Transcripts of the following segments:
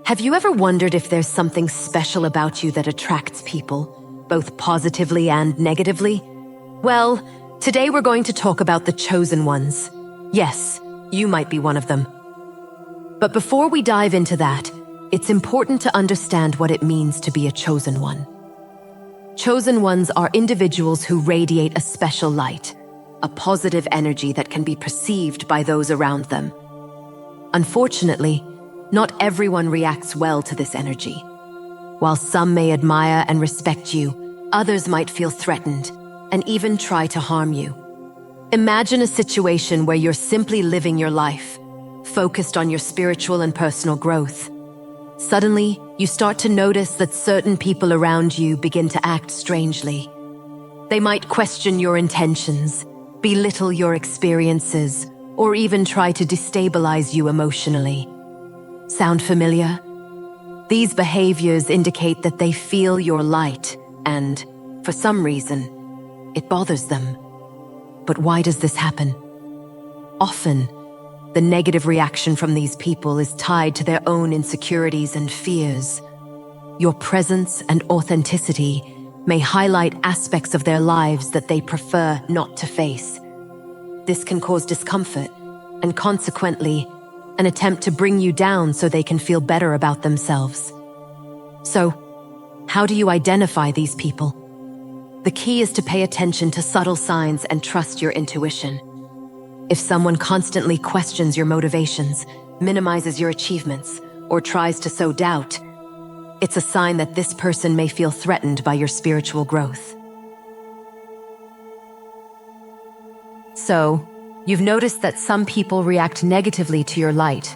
Have you ever wondered if there's something special about you that attracts people, both positively and negatively? Well, today we're going to talk about the chosen ones. Yes, you might be one of them. But before we dive into that, it's important to understand what it means to be a chosen one. Chosen ones are individuals who radiate a special light, a positive energy that can be perceived by those around them. Unfortunately, not everyone reacts well to this energy. While some may admire and respect you, others might feel threatened and even try to harm you. Imagine a situation where you're simply living your life, focused on your spiritual and personal growth. Suddenly, you start to notice that certain people around you begin to act strangely. They might question your intentions, belittle your experiences, or even try to destabilize you emotionally. Sound familiar? These behaviors indicate that they feel your light and, for some reason, it bothers them. But why does this happen? Often, the negative reaction from these people is tied to their own insecurities and fears. Your presence and authenticity may highlight aspects of their lives that they prefer not to face. This can cause discomfort and, consequently, an attempt to bring you down so they can feel better about themselves. So, how do you identify these people? The key is to pay attention to subtle signs and trust your intuition. If someone constantly questions your motivations, minimizes your achievements, or tries to sow doubt, it's a sign that this person may feel threatened by your spiritual growth. So, you've noticed that some people react negatively to your light.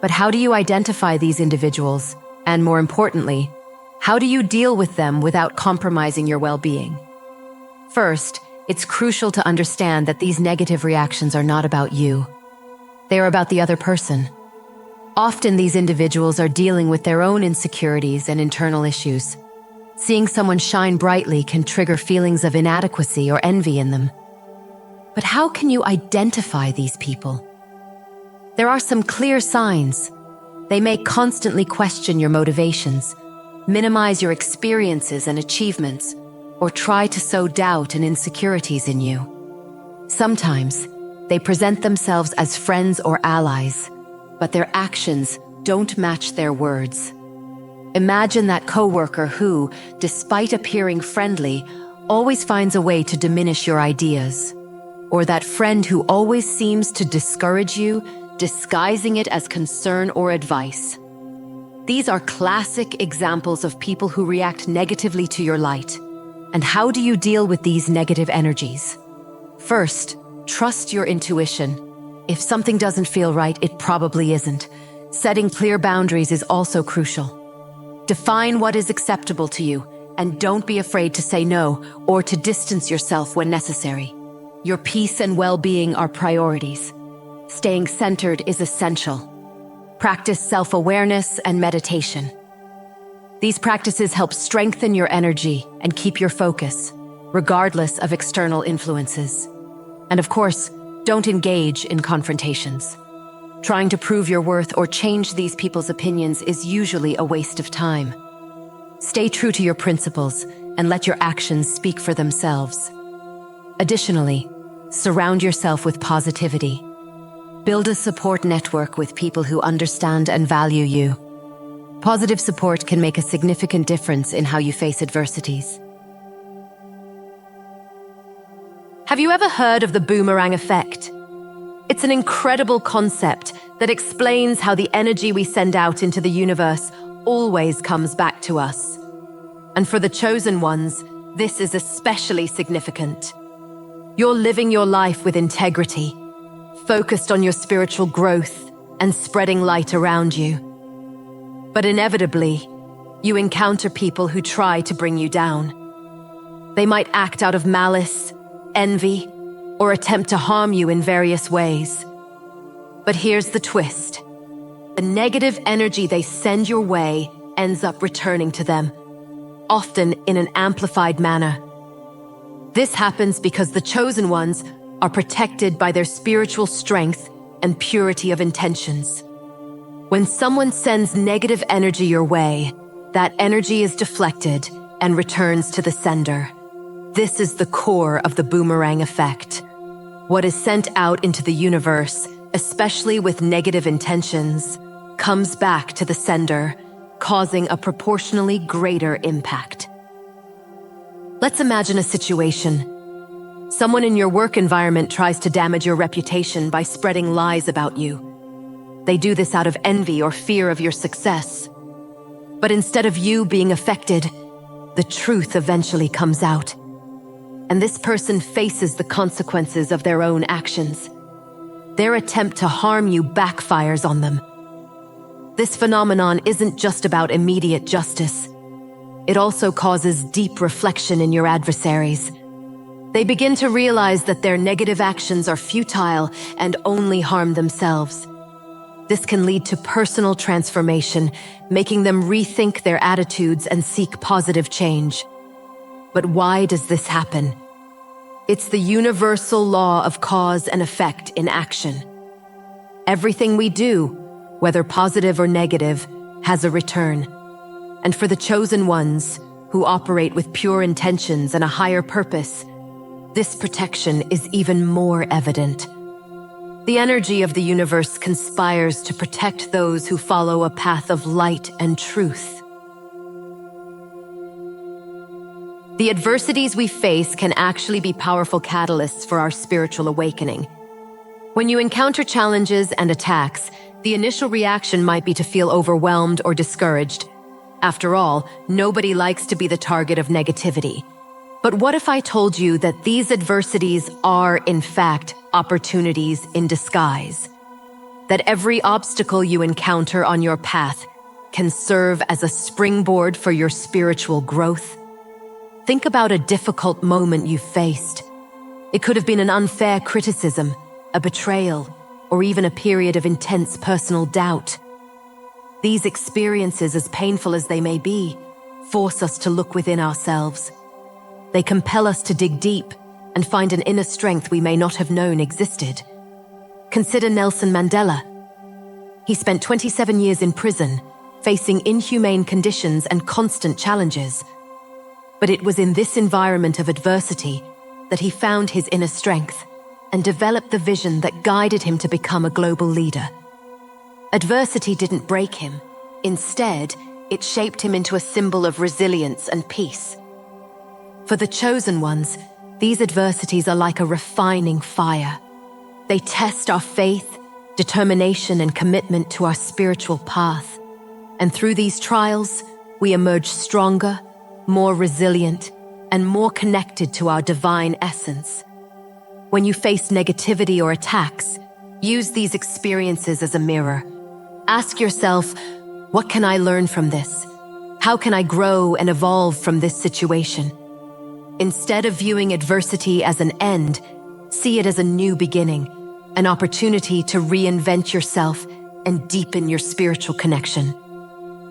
But how do you identify these individuals? And more importantly, how do you deal with them without compromising your well-being? First, it's crucial to understand that these negative reactions are not about you. They are about the other person. Often these individuals are dealing with their own insecurities and internal issues. Seeing someone shine brightly can trigger feelings of inadequacy or envy in them. But how can you identify these people? There are some clear signs. They may constantly question your motivations, minimize your experiences and achievements, or try to sow doubt and insecurities in you. Sometimes, they present themselves as friends or allies, but their actions don't match their words. Imagine that coworker who, despite appearing friendly, always finds a way to diminish your ideas. Or that friend who always seems to discourage you, disguising it as concern or advice. These are classic examples of people who react negatively to your light. And how do you deal with these negative energies? First, trust your intuition. If something doesn't feel right, it probably isn't. Setting clear boundaries is also crucial. Define what is acceptable to you, and don't be afraid to say no or to distance yourself when necessary. Your peace and well-being are priorities. Staying centered is essential. Practice self-awareness and meditation. These practices help strengthen your energy and keep your focus, regardless of external influences. And of course, don't engage in confrontations. Trying to prove your worth or change these people's opinions is usually a waste of time. Stay true to your principles and let your actions speak for themselves. Additionally, surround yourself with positivity. Build a support network with people who understand and value you. Positive support can make a significant difference in how you face adversities. Have you ever heard of the boomerang effect? It's an incredible concept that explains how the energy we send out into the universe always comes back to us. And for the chosen ones, this is especially significant. You're living your life with integrity, focused on your spiritual growth and spreading light around you. But inevitably, you encounter people who try to bring you down. They might act out of malice, envy, or attempt to harm you in various ways. But here's the twist. The negative energy they send your way ends up returning to them, often in an amplified manner. This happens because the chosen ones are protected by their spiritual strength and purity of intentions. When someone sends negative energy your way, that energy is deflected and returns to the sender. This is the core of the boomerang effect. What is sent out into the universe, especially with negative intentions, comes back to the sender, causing a proportionally greater impact. Let's imagine a situation. Someone in your work environment tries to damage your reputation by spreading lies about you. They do this out of envy or fear of your success. But instead of you being affected, the truth eventually comes out. And this person faces the consequences of their own actions. Their attempt to harm you backfires on them. This phenomenon isn't just about immediate justice. It also causes deep reflection in your adversaries. They begin to realize that their negative actions are futile and only harm themselves. This can lead to personal transformation, making them rethink their attitudes and seek positive change. But why does this happen? It's the universal law of cause and effect in action. Everything we do, whether positive or negative, has a return. And for the chosen ones, who operate with pure intentions and a higher purpose, this protection is even more evident. The energy of the universe conspires to protect those who follow a path of light and truth. The adversities we face can actually be powerful catalysts for our spiritual awakening. When you encounter challenges and attacks, the initial reaction might be to feel overwhelmed or discouraged. After all, nobody likes to be the target of negativity. But what if I told you that these adversities are, in fact, opportunities in disguise? That every obstacle you encounter on your path can serve as a springboard for your spiritual growth? Think about a difficult moment you faced. It could have been an unfair criticism, a betrayal, or even a period of intense personal doubt. These experiences, as painful as they may be, force us to look within ourselves. They compel us to dig deep and find an inner strength we may not have known existed. Consider Nelson Mandela. He spent 27 years in prison, facing inhumane conditions and constant challenges. But it was in this environment of adversity that he found his inner strength and developed the vision that guided him to become a global leader. Adversity didn't break him. Instead, it shaped him into a symbol of resilience and peace. For the chosen ones, these adversities are like a refining fire. They test our faith, determination, and commitment to our spiritual path. And through these trials, we emerge stronger, more resilient, and more connected to our divine essence. When you face negativity or attacks, use these experiences as a mirror. Ask yourself, what can I learn from this? How can I grow and evolve from this situation? Instead of viewing adversity as an end, see it as a new beginning, an opportunity to reinvent yourself and deepen your spiritual connection.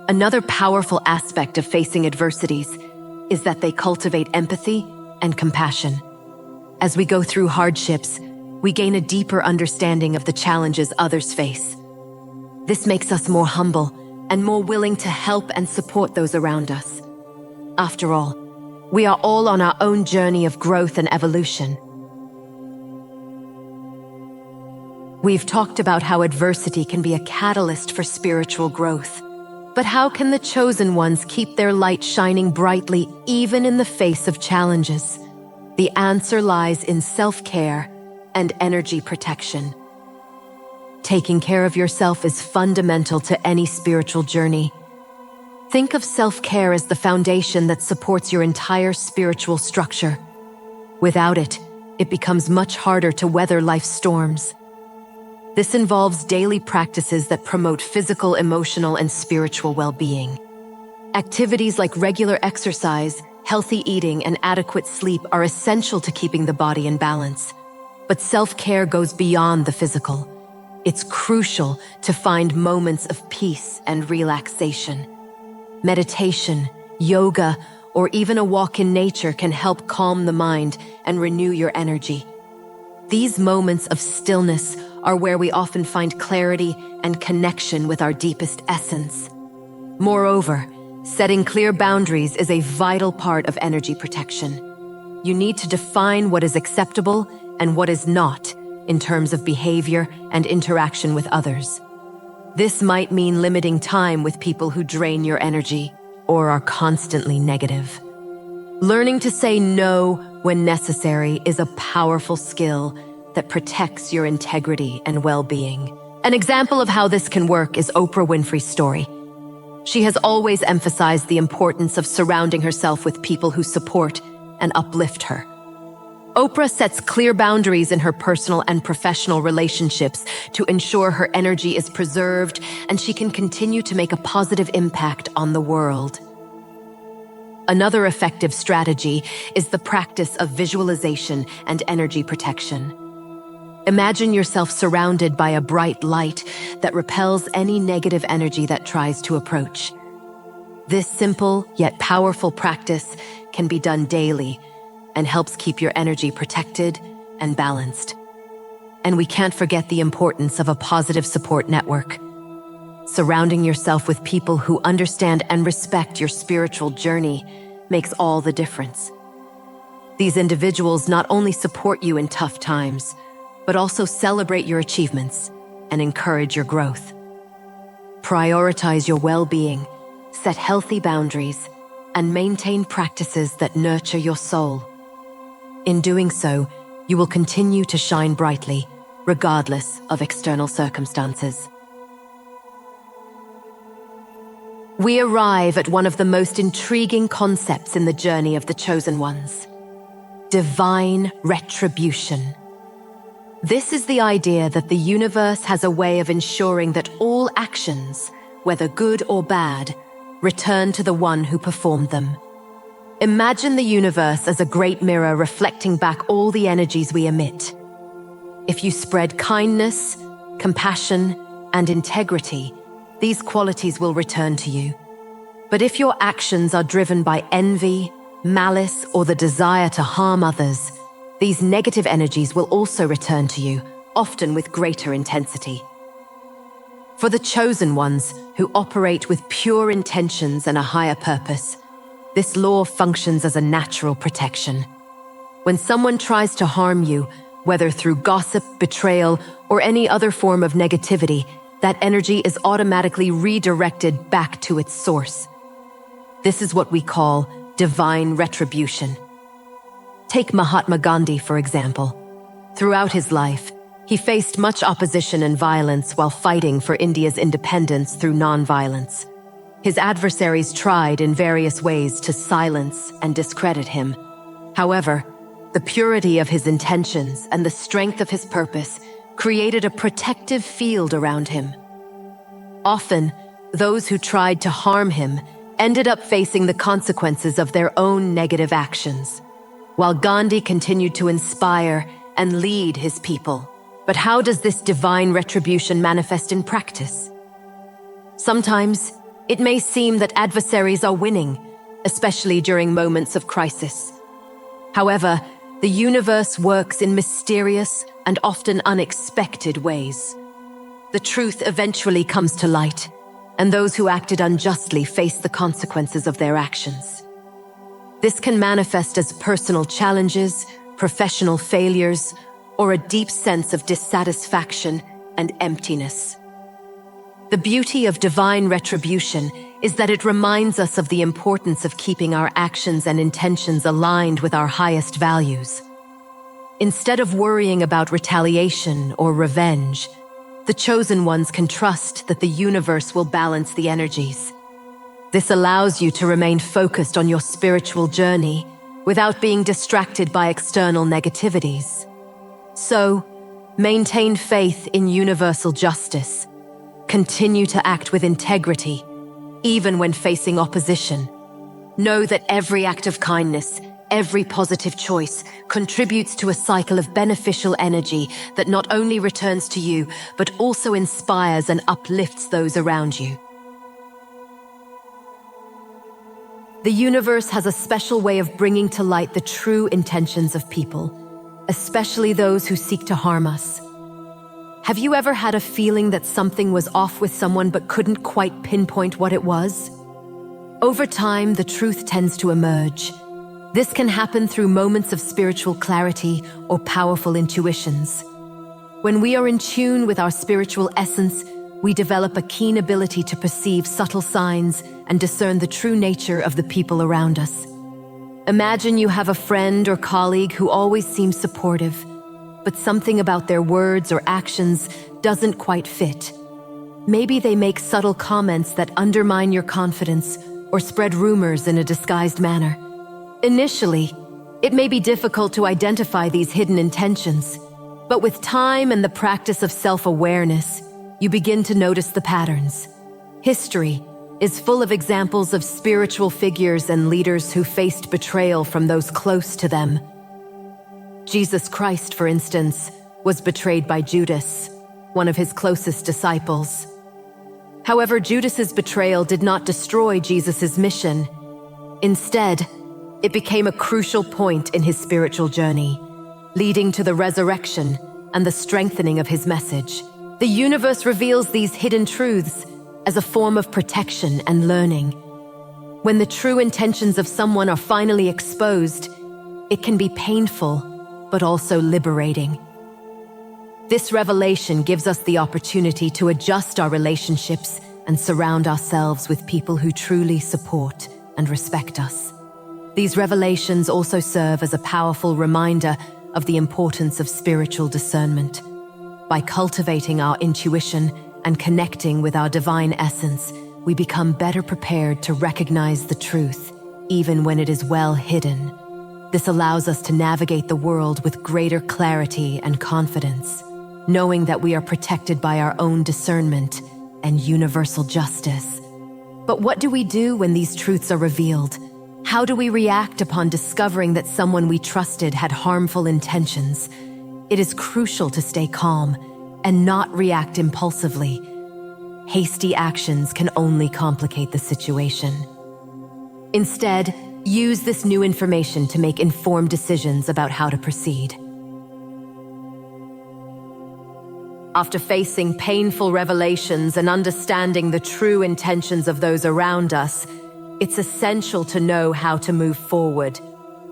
Another powerful aspect of facing adversities is that they cultivate empathy and compassion. As we go through hardships, we gain a deeper understanding of the challenges others face. This makes us more humble and more willing to help and support those around us. After all, we are all on our own journey of growth and evolution. We've talked about how adversity can be a catalyst for spiritual growth. But how can the chosen ones keep their light shining brightly even in the face of challenges? The answer lies in self-care and energy protection. Taking care of yourself is fundamental to any spiritual journey. Think of self-care as the foundation that supports your entire spiritual structure. Without it, it becomes much harder to weather life's storms. This involves daily practices that promote physical, emotional, and spiritual well-being. Activities like regular exercise, healthy eating, and adequate sleep are essential to keeping the body in balance. But self-care goes beyond the physical. It's crucial to find moments of peace and relaxation. Meditation, yoga, or even a walk in nature can help calm the mind and renew your energy. These moments of stillness are where we often find clarity and connection with our deepest essence. Moreover, setting clear boundaries is a vital part of energy protection. You need to define what is acceptable and what is not in terms of behavior and interaction with others. This might mean limiting time with people who drain your energy or are constantly negative. Learning to say no when necessary is a powerful skill that protects your integrity and well-being. An example of how this can work is Oprah Winfrey's story. She has always emphasized the importance of surrounding herself with people who support and uplift her. Oprah sets clear boundaries in her personal and professional relationships to ensure her energy is preserved and she can continue to make a positive impact on the world. Another effective strategy is the practice of visualization and energy protection. Imagine yourself surrounded by a bright light that repels any negative energy that tries to approach. This simple yet powerful practice can be done daily and helps keep your energy protected and balanced. And we can't forget the importance of a positive support network. Surrounding yourself with people who understand and respect your spiritual journey makes all the difference. These individuals not only support you in tough times, but also celebrate your achievements and encourage your growth. Prioritize your well-being, set healthy boundaries, and maintain practices that nurture your soul. In doing so, you will continue to shine brightly, regardless of external circumstances. We arrive at one of the most intriguing concepts in the journey of the chosen ones: divine retribution. This is the idea that the universe has a way of ensuring that all actions, whether good or bad, return to the one who performed them. Imagine the universe as a great mirror reflecting back all the energies we emit. If you spread kindness, compassion, and integrity, these qualities will return to you. But if your actions are driven by envy, malice, or the desire to harm others, these negative energies will also return to you, often with greater intensity. For the chosen ones who operate with pure intentions and a higher purpose, this law functions as a natural protection. When someone tries to harm you, whether through gossip, betrayal, or any other form of negativity, that energy is automatically redirected back to its source. This is what we call divine retribution. Take Mahatma Gandhi, for example. Throughout his life, he faced much opposition and violence while fighting for India's independence through non-violence. His adversaries tried in various ways to silence and discredit him. However, the purity of his intentions and the strength of his purpose created a protective field around him. Often, those who tried to harm him ended up facing the consequences of their own negative actions, while Gandhi continued to inspire and lead his people. But how does this divine retribution manifest in practice? Sometimes, it may seem that adversaries are winning, especially during moments of crisis. However, the universe works in mysterious and often unexpected ways. The truth eventually comes to light, and those who acted unjustly face the consequences of their actions. This can manifest as personal challenges, professional failures, or a deep sense of dissatisfaction and emptiness. The beauty of divine retribution is that it reminds us of the importance of keeping our actions and intentions aligned with our highest values. Instead of worrying about retaliation or revenge, the chosen ones can trust that the universe will balance the energies. This allows you to remain focused on your spiritual journey without being distracted by external negativities. So, maintain faith in universal justice. Continue to act with integrity, even when facing opposition. Know that every act of kindness, every positive choice, contributes to a cycle of beneficial energy that not only returns to you, but also inspires and uplifts those around you. The universe has a special way of bringing to light the true intentions of people, especially those who seek to harm us. Have you ever had a feeling that something was off with someone but couldn't quite pinpoint what it was? Over time, the truth tends to emerge. This can happen through moments of spiritual clarity or powerful intuitions. When we are in tune with our spiritual essence, we develop a keen ability to perceive subtle signs and discern the true nature of the people around us. Imagine you have a friend or colleague who always seems supportive, but something about their words or actions doesn't quite fit. Maybe they make subtle comments that undermine your confidence or spread rumors in a disguised manner. Initially, it may be difficult to identify these hidden intentions, but with time and the practice of self-awareness, you begin to notice the patterns. History is full of examples of spiritual figures and leaders who faced betrayal from those close to them. Jesus Christ, for instance, was betrayed by Judas, one of his closest disciples. However, Judas's betrayal did not destroy Jesus' mission. Instead, it became a crucial point in his spiritual journey, leading to the resurrection and the strengthening of his message. The universe reveals these hidden truths as a form of protection and learning. When the true intentions of someone are finally exposed, it can be painful, but also liberating. This revelation gives us the opportunity to adjust our relationships and surround ourselves with people who truly support and respect us. These revelations also serve as a powerful reminder of the importance of spiritual discernment. By cultivating our intuition and connecting with our divine essence, we become better prepared to recognize the truth, even when it is well hidden. This allows us to navigate the world with greater clarity and confidence, knowing that we are protected by our own discernment and universal justice. But what do we do when these truths are revealed? How do we react upon discovering that someone we trusted had harmful intentions? It is crucial to stay calm and not react impulsively. Hasty actions can only complicate the situation. Instead, use this new information to make informed decisions about how to proceed. After facing painful revelations and understanding the true intentions of those around us, it's essential to know how to move forward.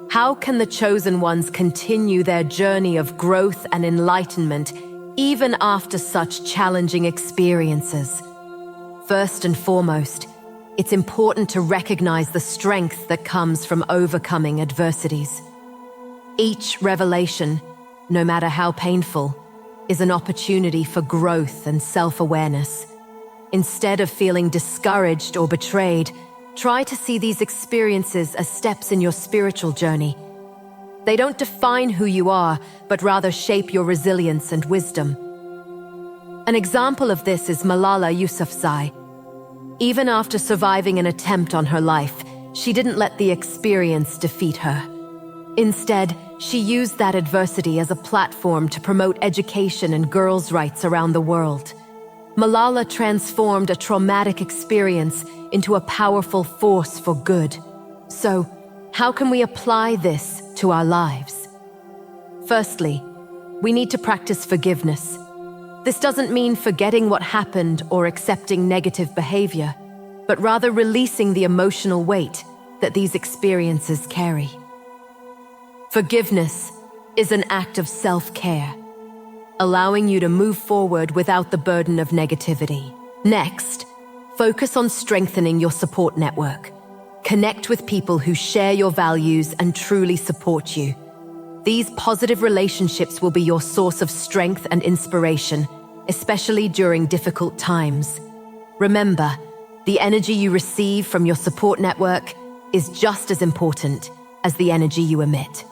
How can the chosen ones continue their journey of growth and enlightenment even after such challenging experiences? First and foremost, it's important to recognize the strength that comes from overcoming adversities. Each revelation, no matter how painful, is an opportunity for growth and self-awareness. Instead of feeling discouraged or betrayed, try to see these experiences as steps in your spiritual journey. They don't define who you are, but rather shape your resilience and wisdom. An example of this is Malala Yousafzai. Even after surviving an attempt on her life, she didn't let the experience defeat her. Instead, she used that adversity as a platform to promote education and girls' rights around the world. Malala transformed a traumatic experience into a powerful force for good. So, how can we apply this to our lives? Firstly, we need to practice forgiveness. This doesn't mean forgetting what happened or accepting negative behavior, but rather releasing the emotional weight that these experiences carry. Forgiveness is an act of self-care, allowing you to move forward without the burden of negativity. Next, focus on strengthening your support network. Connect with people who share your values and truly support you. These positive relationships will be your source of strength and inspiration, especially during difficult times. Remember, the energy you receive from your support network is just as important as the energy you emit.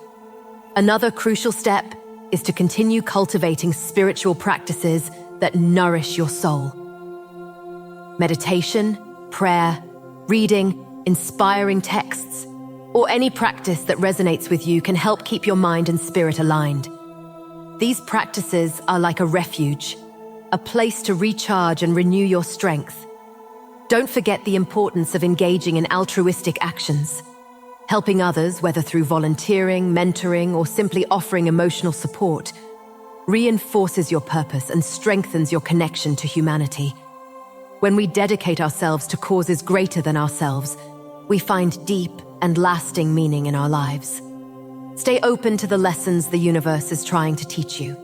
Another crucial step is to continue cultivating spiritual practices that nourish your soul. Meditation, prayer, reading, inspiring texts, or any practice that resonates with you can help keep your mind and spirit aligned. These practices are like a refuge, a place to recharge and renew your strength. Don't forget the importance of engaging in altruistic actions. Helping others, whether through volunteering, mentoring, or simply offering emotional support, reinforces your purpose and strengthens your connection to humanity. When we dedicate ourselves to causes greater than ourselves, we find deep and lasting meaning in our lives. Stay open to the lessons the universe is trying to teach you.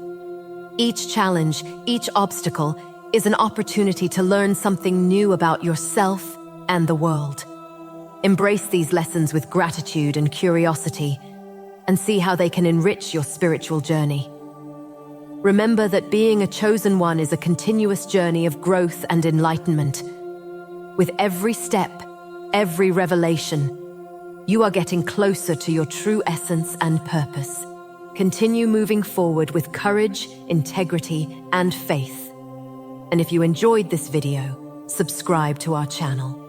Each challenge, each obstacle, is an opportunity to learn something new about yourself and the world. Embrace these lessons with gratitude and curiosity, and see how they can enrich your spiritual journey. Remember that being a chosen one is a continuous journey of growth and enlightenment. With every step, every revelation, you are getting closer to your true essence and purpose. Continue moving forward with courage, integrity, and faith. And if you enjoyed this video, subscribe to our channel.